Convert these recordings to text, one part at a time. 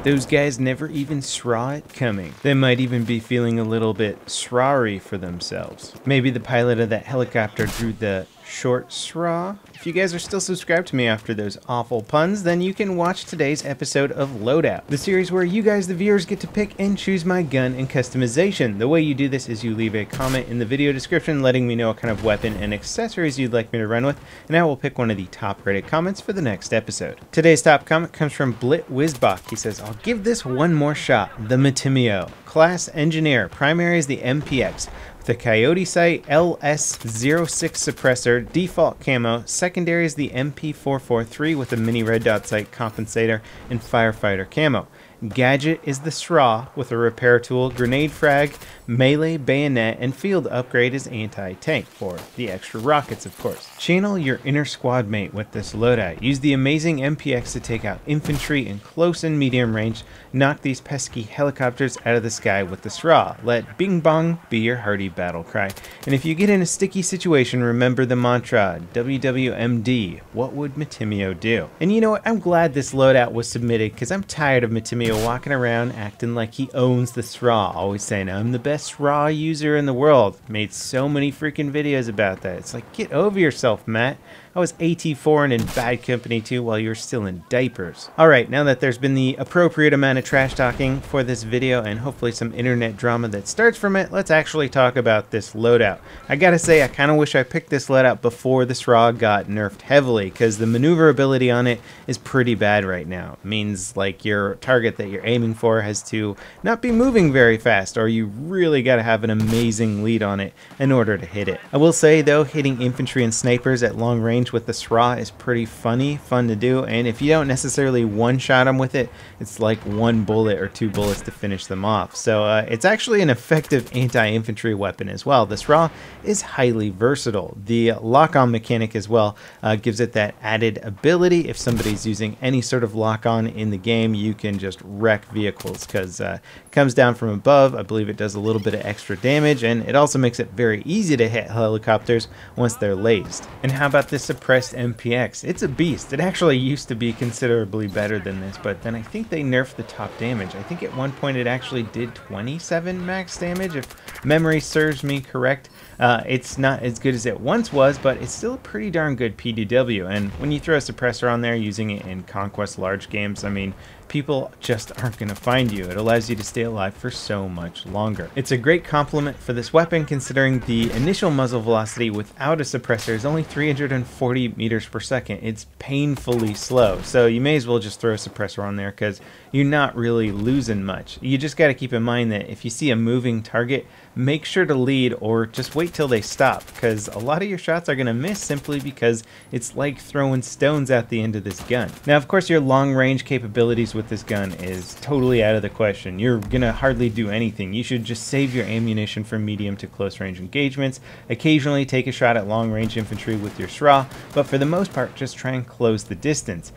Those guys never even SRAW it coming. They might even be feeling a little bit SRAW-y for themselves. Maybe the pilot of that helicopter drew the short SRAW. If you guys are still subscribed to me after those awful puns, then you can watch today's episode of Loadout, the series where you guys, the viewers, get to pick and choose my gun and customization. The way you do this is you leave a comment in the video description letting me know what kind of weapon and accessories you'd like me to run with, and I will pick one of the top rated comments for the next episode. Today's top comment comes from Blit Wizbach. He says, "I'll give this one more shot. The Matimi0. Class Engineer. Primary is the MPX. The Coyote Sight LS06 suppressor, default camo. Secondary is the MP443 with a mini red dot sight compensator and firefighter camo. Gadget is the SRAW with a repair tool, grenade frag, melee, bayonet, and field upgrade is anti-tank for the extra rockets, of course. Channel your inner squad mate with this loadout. Use the amazing MPX to take out infantry in close and medium range. Knock these pesky helicopters out of the sky with the SRAW. Let Bing Bong be your hearty battle cry. And if you get in a sticky situation, remember the mantra, WWMD, what would Matimi0 do?" And you know what? I'm glad this loadout was submitted because I'm tired of Matimi0 walking around acting like he owns the SRAW, always saying, "I'm the best SRAW user in the world." Made so many freaking videos about that. It's like, get over yourself, Matt. I was AT4 and in Bad Company 2 while you were still in diapers. Alright, now that there's been the appropriate amount of trash talking for this video and hopefully some internet drama that starts from it, let's actually talk about this loadout. I gotta say, I kinda wish I picked this loadout before the SRAW got nerfed heavily, because the maneuverability on it is pretty bad right now. It means like your target that you're aiming for has to not be moving very fast, or you really gotta have an amazing lead on it in order to hit it. I will say though, hitting infantry and snipers at long range with the SRAW is pretty fun to do, and if you don't necessarily one-shot them with it, it's like one bullet or two bullets to finish them off. So it's actually an effective anti-infantry weapon as well. The SRAW is highly versatile. The lock-on mechanic as well gives it that added ability. If somebody's using any sort of lock-on in the game, you can just wreck vehicles because it comes down from above. I believe it does a little bit of extra damage, and it also makes it very easy to hit helicopters once they're laced. And how about this suppressed MPX? It's a beast. It actually used to be considerably better than this, but then I think they nerfed the top damage. I think at one point it actually did 27 max damage, if memory serves me correct. It's not as good as it once was, but it's still a pretty darn good PDW, and when you throw a suppressor on there using it in Conquest large games, I mean, people just aren't going to find you. It allows you to stay alive for so much longer. It's a great complement for this weapon considering the initial muzzle velocity without a suppressor is only 340 meters per second. It's painfully slow, so you may as well just throw a suppressor on there because you're not really losing much. You just got to keep in mind that if you see a moving target, make sure to lead or just wait till they stop, because a lot of your shots are going to miss simply because it's like throwing stones at the end of this gun. Now, of course, your long range capabilities with this gun is totally out of the question. You're going to hardly do anything. You should just save your ammunition for medium to close range engagements. Occasionally take a shot at long range infantry with your SRAW, but for the most part, just try and close the distance.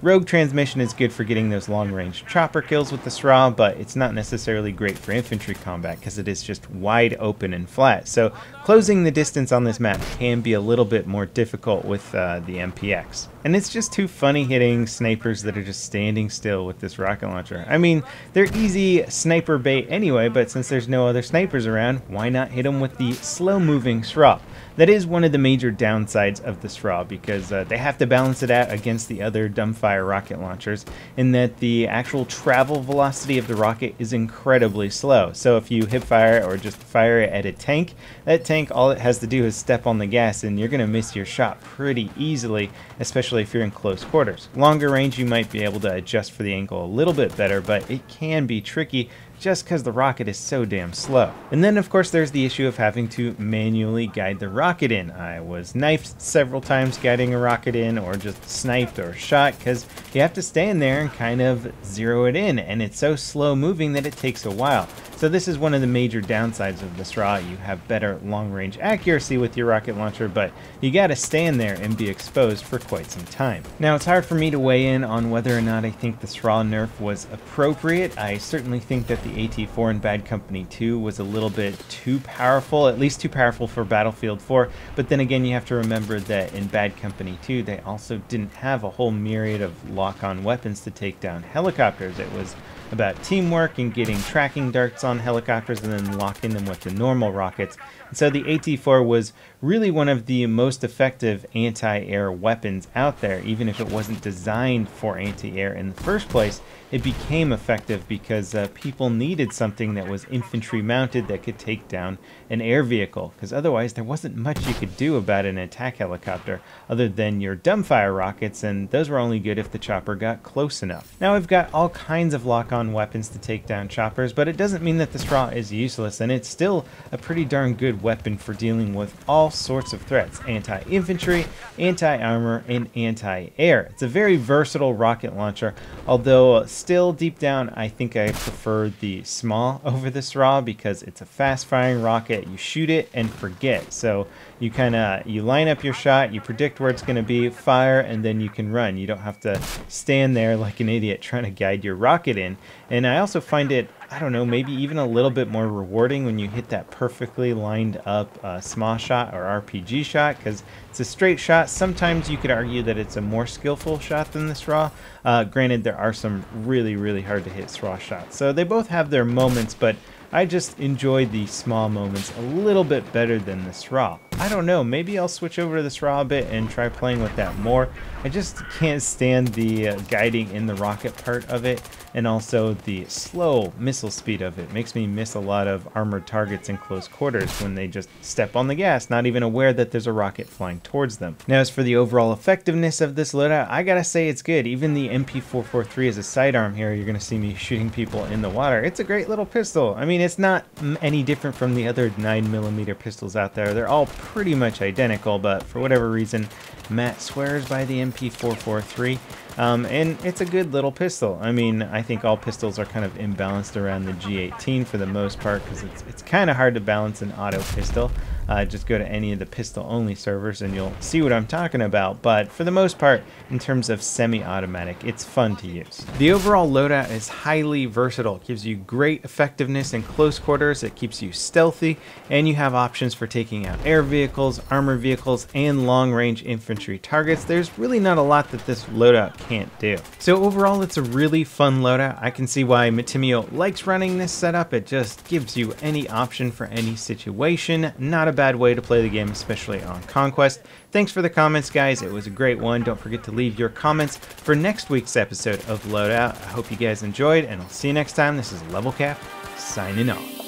Rogue transmission is good for getting those long range chopper kills with the SRAW, but it's not necessarily great for infantry combat because it is just wide open and flat. So closing the distance on this map can be a little bit more difficult with the MPX. And it's just too funny hitting snipers that are just standing still with this rocket launcher. I mean, they're easy sniper bait anyway, but since there's no other snipers around, why not hit them with the slow-moving SRAW? That is one of the major downsides of the SRAW, because they have to balance it out against the other dumbfire rocket launchers, in that the actual travel velocity of the rocket is incredibly slow. So if you hip fire or just fire it at a tank, that tank, all it has to do is step on the gas and you're going to miss your shot pretty easily, especially if you're in close quarters. Longer range, you might be able to adjust for the angle a little bit better, but it can be tricky just because the rocket is so damn slow. And then of course there's the issue of having to manually guide the rocket in. I was knifed several times guiding a rocket in, or just sniped or shot, because you have to stand there and kind of zero it in, and it's so slow moving that it takes a while. So this is one of the major downsides of the SRAW. You have better long-range accuracy with your rocket launcher, but you gotta stand there and be exposed for quite some time. Now, it's hard for me to weigh in on whether or not I think the SRAW nerf was appropriate. I certainly think that the AT4 in Bad Company 2 was a little bit too powerful, at least too powerful for Battlefield 4. before. But then again, you have to remember that in Bad Company 2, they also didn't have a whole myriad of lock-on weapons to take down helicopters. It was about teamwork and getting tracking darts on helicopters and then locking them with the normal rockets. And so the AT-4 was really one of the most effective anti-air weapons out there. Even if it wasn't designed for anti-air in the first place, it became effective because people needed something that was infantry mounted that could take down an air vehicle, because otherwise there wasn't much you could do about an attack helicopter other than your dumbfire rockets, and those were only good if the chopper got close enough. Now we've got all kinds of lock-on weapons to take down choppers, but it doesn't mean that the SRAW is useless, and it's still a pretty darn good weapon for dealing with all sorts of threats: anti-infantry, anti-armor, and anti-air. It's a very versatile rocket launcher, although still deep down I think I prefer the SMAW over the SRAW because it's a fast-firing rocket. You shoot it and forget. So you line up your shot, you predict where it's going to be, fire, and then you can run. You don't have to stand there like an idiot trying to guide your rocket in. And I also find it, I don't know, maybe even a little bit more rewarding when you hit that perfectly lined up SMAW shot or RPG shot, because it's a straight shot. Sometimes you could argue that it's a more skillful shot than the SRAW. Granted, there are some really, really hard to hit SRAW shots. So they both have their moments, but I just enjoy the small moments a little bit better than the SRAW. I don't know, maybe I'll switch over to the SRAW a bit and try playing with that more. I just can't stand the guiding in the rocket part of it, and also the slow missile speed of it. Makes me miss a lot of armored targets in close quarters when they just step on the gas, not even aware that there's a rocket flying towards them. Now, as for the overall effectiveness of this loadout, I gotta say it's good. Even the MP443 as a sidearm here, you're gonna see me shooting people in the water. It's a great little pistol. I mean, it's not any different from the other 9mm pistols out there. They're all pretty much identical, but for whatever reason, Matt swears by the MP443. And it's a good little pistol. I mean, I think all pistols are kind of imbalanced around the G18 for the most part, because it's kind of hard to balance an auto pistol. Just go to any of the pistol-only servers and you'll see what I'm talking about. But for the most part, in terms of semi-automatic, it's fun to use. The overall loadout is highly versatile. It gives you great effectiveness in close quarters, it keeps you stealthy, and you have options for taking out air vehicles, armored vehicles, and long-range infantry targets. There's really not a lot that this loadout can't do. So overall, it's a really fun loadout. I can see why Matimi0 likes running this setup. It just gives you any option for any situation. Not a bad way to play the game, especially on Conquest. Thanks for the comments, guys. It was a great one. Don't forget to leave your comments for next week's episode of Loadout. I hope you guys enjoyed, and I'll see you next time. This is LevelCap, signing off.